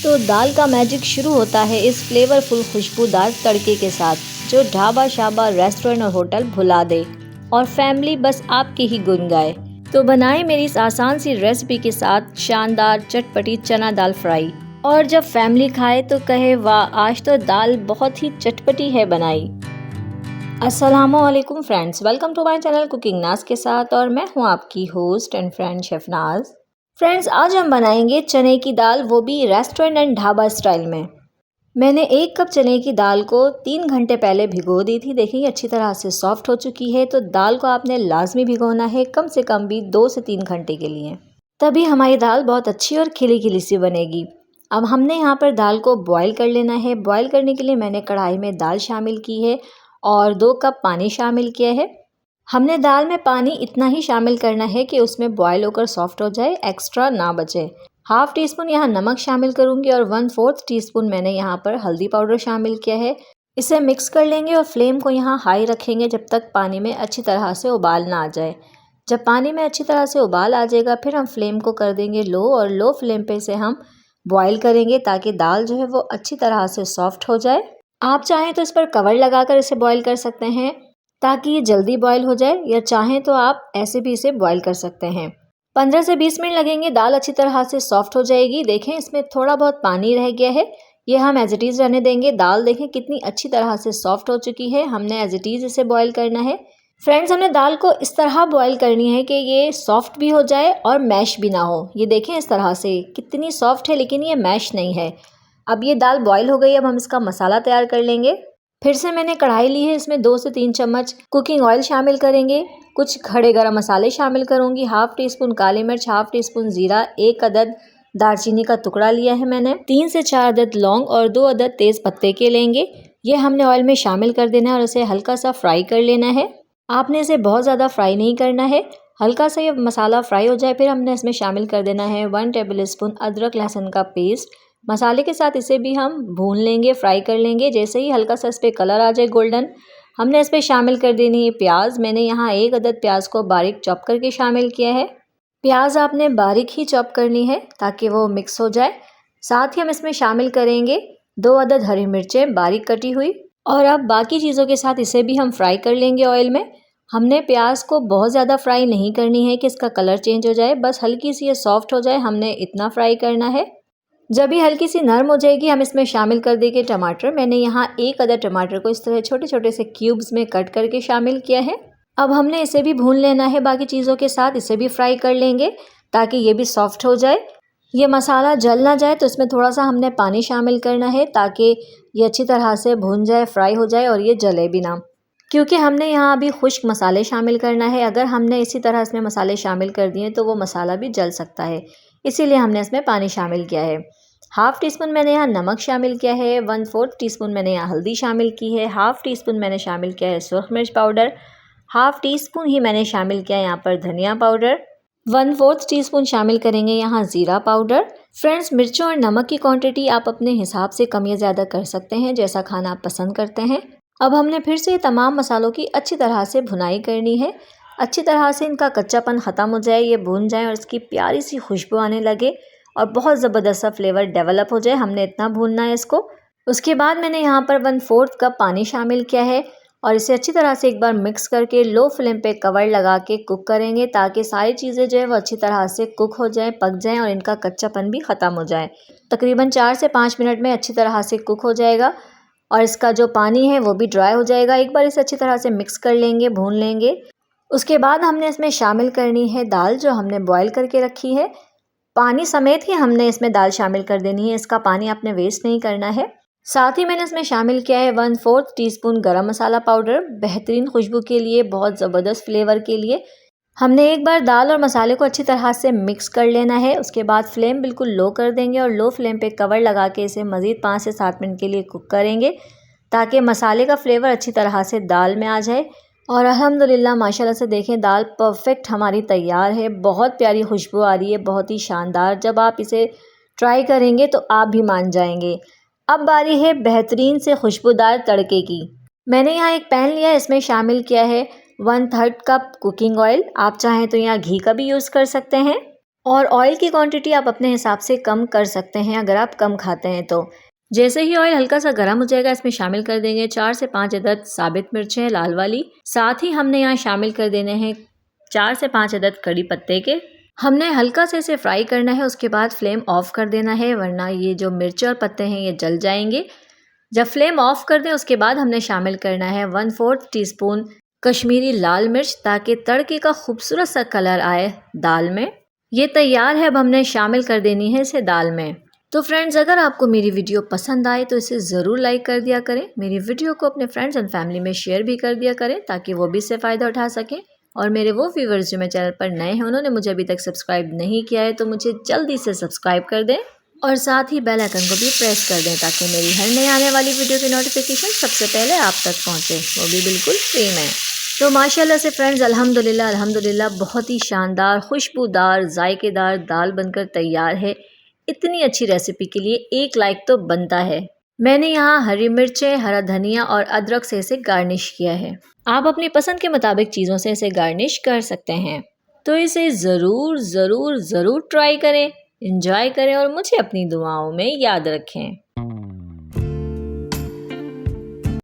तो दाल का मैजिक शुरू होता है इस फ्लेवरफुल खुशबूदार तड़के के साथ, जो ढाबा शाबा रेस्टोरेंट और होटल भुला दे और फैमिली बस आपके ही गुन गाए। तो बनाएं मेरी इस आसान सी रेसिपी के साथ शानदार चटपटी चना दाल फ्राई, और जब फैमिली खाए तो कहे वाह, आज तो दाल बहुत ही चटपटी है बनाई। अस्सलामुअलैकुम friends, welcome to my channel cooking Naaz के साथ, और मैं हूं आपकी host and friend chef Naaz. Friends, आज हम बनाएंगे चने की दाल, वो भी रेस्टोरेंट एंड ढाबा स्टाइल में। मैंने 1 कप चने की दाल को 3 घंटे पहले भिगो दी थी। देखिए अच्छी तरह से सॉफ्ट हो चुकी है। तो दाल को आपने लाजमी भिगोना है, कम से कम भी 2 से 3 घंटे के लिए, तभी हमारी दाल बहुत अच्छी और खिली खिली सी बनेगी। अब हमने यहाँ पर दाल को बॉईल कर लेना है। बॉईल करने के लिए मैंने कढ़ाई में दाल शामिल की है और 2 कप पानी शामिल किया है। हमने दाल में पानी इतना ही शामिल करना है कि उसमें बॉयल होकर सॉफ्ट हो जाए, एक्स्ट्रा ना बचे। हाफ टी स्पून यहाँ नमक शामिल करूँगी और 1/4 टीस्पून मैंने यहाँ पर हल्दी पाउडर शामिल किया है। इसे मिक्स कर लेंगे और फ्लेम को यहाँ हाई रखेंगे जब तक पानी में अच्छी तरह से उबाल ना आ जाए। जब पानी में अच्छी तरह से उबाल आ जाएगा, फिर हम फ्लेम को कर देंगे लो, और लो फ्लेम पे इसे हम बॉयल करेंगे ताकि दाल जो है वो अच्छी तरह से सॉफ्ट हो जाए। आप चाहें तो इस पर कवर लगाकर इसे बॉईल कर सकते हैं ताकि ये जल्दी बॉईल हो जाए, या चाहें तो आप ऐसे भी इसे बॉईल कर सकते हैं। 15 से 20 मिनट लगेंगे, दाल अच्छी तरह से सॉफ्ट हो जाएगी। देखें इसमें थोड़ा बहुत पानी रह गया है, ये हम एज इट इज़ रहने देंगे। दाल देखें कितनी अच्छी तरह से सॉफ्ट हो चुकी है। हमने एज इट इज़ इसे बॉईल करना है। फ्रेंड्स, हमने दाल को इस तरह बॉईल करनी है कि ये सॉफ्ट भी हो जाए और मैश भी ना हो। ये देखें इस तरह से कितनी सॉफ्ट है, लेकिन ये मैश नहीं है। अब ये दाल बॉईल हो गई। अब हम इसका मसाला तैयार कर लेंगे। फिर से मैंने कढ़ाई ली है, इसमें 2 से 3 चम्मच कुकिंग ऑयल शामिल करेंगे। कुछ खड़े गरम मसाले शामिल करूंगी। हाफ टी स्पून काली मिर्च, हाफ टी स्पून जीरा, 1 अदद दालचीनी का टुकड़ा लिया है मैंने, 3 से 4 अदद लौंग और 2 अदद तेज पत्ते के लेंगे। ये हमने ऑयल में शामिल कर देना है और इसे हल्का सा फ्राई कर लेना है। आपने इसे बहुत ज़्यादा फ्राई नहीं करना है, हल्का सा ये मसाला फ्राई हो जाए फिर हमने इसमें शामिल कर देना है 1 टेबल स्पून अदरक लहसुन का पेस्ट। मसाले के साथ इसे भी हम भून लेंगे, फ्राई कर लेंगे। जैसे ही हल्का सा इस पर कलर आ जाए गोल्डन, हमने इस पर शामिल कर देनी है प्याज। मैंने यहाँ 1 अदद प्याज को बारीक चॉप करके शामिल किया है। प्याज आपने बारीक ही चॉप करनी है ताकि वो मिक्स हो जाए। साथ ही हम इसमें शामिल करेंगे 2 अदद हरी मिर्चें बारीक कटी हुई, और अब बाकी चीज़ों के साथ इसे भी हम फ्राई कर लेंगे ऑयल में। हमने प्याज को बहुत ज़्यादा फ्राई नहीं करनी है कि इसका कलर चेंज हो जाए, बस हल्की सी ये सॉफ्ट हो जाए, हमने इतना फ्राई करना है। जब ये हल्की सी नरम हो जाएगी, हम इसमें शामिल कर देंगे टमाटर। मैंने यहाँ 1 अदद टमाटर को इस तरह छोटे छोटे से क्यूब्स में कट करके शामिल किया है। अब हमने इसे भी भून लेना है, बाकी चीज़ों के साथ इसे भी फ्राई कर लेंगे ताकि ये भी सॉफ्ट हो जाए। ये मसाला जल ना जाए तो इसमें थोड़ा सा हमने पानी शामिल करना है ताकि ये अच्छी तरह से भून जाए, फ्राई हो जाए और ये जले भी ना, क्योंकि हमने यहाँ अभी खुश्क मसाले शामिल करना है। अगर हमने इसी तरह इसमें मसाले शामिल कर दिए तो वो मसाला भी जल सकता है, इसीलिए हमने इसमें पानी शामिल किया है। हाफ टी स्पून मैंने यहाँ नमक शामिल किया है, 1/4 टीस्पून मैंने यहाँ हल्दी शामिल की है, हाफ टी स्पून मैंने शामिल किया है सुरख मिर्च पाउडर, हाफ टी स्पून ही मैंने शामिल किया है यहाँ पर धनिया पाउडर, 1/4 टीस्पून शामिल करेंगे यहाँ ज़ीरा पाउडर। फ्रेंड्स, मिर्चों और नमक की क्वांटिटी आप अपने हिसाब से कम या ज़्यादा कर सकते हैं, जैसा खाना आप पसंद करते हैं। अब हमने फिर से तमाम मसालों की अच्छी तरह से भुनाई करनी है। अच्छी तरह से इनका कच्चापन ख़त्म हो जाए, ये भून जाए और इसकी प्यारी सी खुशबू आने लगे और बहुत ज़बरदस्त सा फ्लेवर डेवलप हो जाए, हमने इतना भूनना है इसको। उसके बाद मैंने यहाँ पर 1/4 कप पानी शामिल किया है और इसे अच्छी तरह से एक बार मिक्स करके लो फ्लेम पे कवर लगा के कुक करेंगे ताकि सारी चीज़ें जो है वो अच्छी तरह से कुक हो जाएं, पक जाएं और इनका कच्चापन भी ख़त्म हो जाए। तकरीबन 4 से 5 मिनट में अच्छी तरह से कुक हो जाएगा और इसका जो पानी है वो भी ड्राई हो जाएगा। एक बार इसे अच्छी तरह से मिक्स कर लेंगे, भून लेंगे। उसके बाद हमने इसमें शामिल करनी है दाल जो हमने बॉयल करके रखी है। पानी समेत ही हमने इसमें दाल शामिल कर देनी है, इसका पानी आपने वेस्ट नहीं करना है। साथ ही मैंने इसमें शामिल किया है 1/4 टीस्पून गरम मसाला पाउडर, बेहतरीन खुशबू के लिए, बहुत ज़बरदस्त फ्लेवर के लिए। हमने एक बार दाल और मसाले को अच्छी तरह से मिक्स कर लेना है। उसके बाद फ्लेम बिल्कुल लो कर देंगे और लो फ्लेम पे कवर लगा के इसे मज़ीद 5 से 7 मिनट के लिए कुक करेंगे ताकि मसाले का फ्लेवर अच्छी तरह से दाल में आ जाए। और अल्हम्दुलिल्लाह माशाल्लाह से देखें दाल परफेक्ट हमारी तैयार है। बहुत प्यारी खुशबू आ रही है, बहुत ही शानदार। जब आप इसे ट्राई करेंगे तो आप भी मान जाएंगे। अब बारी है बेहतरीन से खुशबूदार तड़के की। मैंने यहाँ एक पैन लिया है, इसमें शामिल किया है 1/3 कप कुकिंग ऑयल। आप चाहें तो यहाँ घी का भी यूज़ कर सकते हैं। और ऑयल की क्वांटिटी आप अपने हिसाब से कम कर सकते हैं अगर आप कम खाते हैं तो। जैसे ही ऑयल हल्का सा गर्म हो जाएगा, इसमें शामिल कर देंगे 4 से 5 अदद साबित मिर्चें लाल वाली। साथ ही हमने यहाँ शामिल कर देने हैं 4 से 5 अदद कड़ी पत्ते के। हमने हल्का से इसे फ्राई करना है, उसके बाद फ्लेम ऑफ कर देना है, वरना ये जो मिर्च और पत्ते हैं ये जल जाएंगे। जब फ्लेम ऑफ कर दें उसके बाद हमने शामिल करना है 1/4 टीस्पून कश्मीरी लाल मिर्च, ताकि तड़के का खूबसूरत सा कलर आए दाल में। ये तैयार है, अब हमने शामिल कर देनी है इसे दाल में। तो फ्रेंड्स, अगर आपको मेरी वीडियो पसंद आए तो इसे ज़रूर लाइक कर दिया करें। मेरी वीडियो को अपने फ्रेंड्स एंड फैमिली में शेयर भी कर दिया करें, ताकि वो भी इससे फ़ायदा उठा सकें। और मेरे वो व्यूवर्स जो मेरे चैनल पर नए हैं, उन्होंने मुझे अभी तक सब्सक्राइब नहीं किया है, तो मुझे जल्दी से सब्सक्राइब कर दें और साथ ही बेल आइकन को भी प्रेस कर दें, ताकि मेरी हर नई आने वाली वीडियो की नोटिफिकेशन सबसे पहले आप तक पहुँचे, वो भी बिल्कुल फ्री में। तो माशाल्लाह से फ्रेंड्स, अल्हम्दुलिल्लाह अल्हम्दुलिल्लाह बहुत ही शानदार, खुशबूदार, जायकेदार दाल बनकर तैयार है। इतनी अच्छी रेसिपी के लिए एक लाइक तो बनता है। मैंने यहाँ हरी मिर्चें, हरा धनिया और अदरक से इसे गार्निश किया है। आप अपनी पसंद के मुताबिक चीज़ों से इसे गार्निश कर सकते हैं। तो इसे ज़रूर ज़रूर ज़रूर ट्राई करें, एंजॉय करें और मुझे अपनी दुआओं में याद रखें।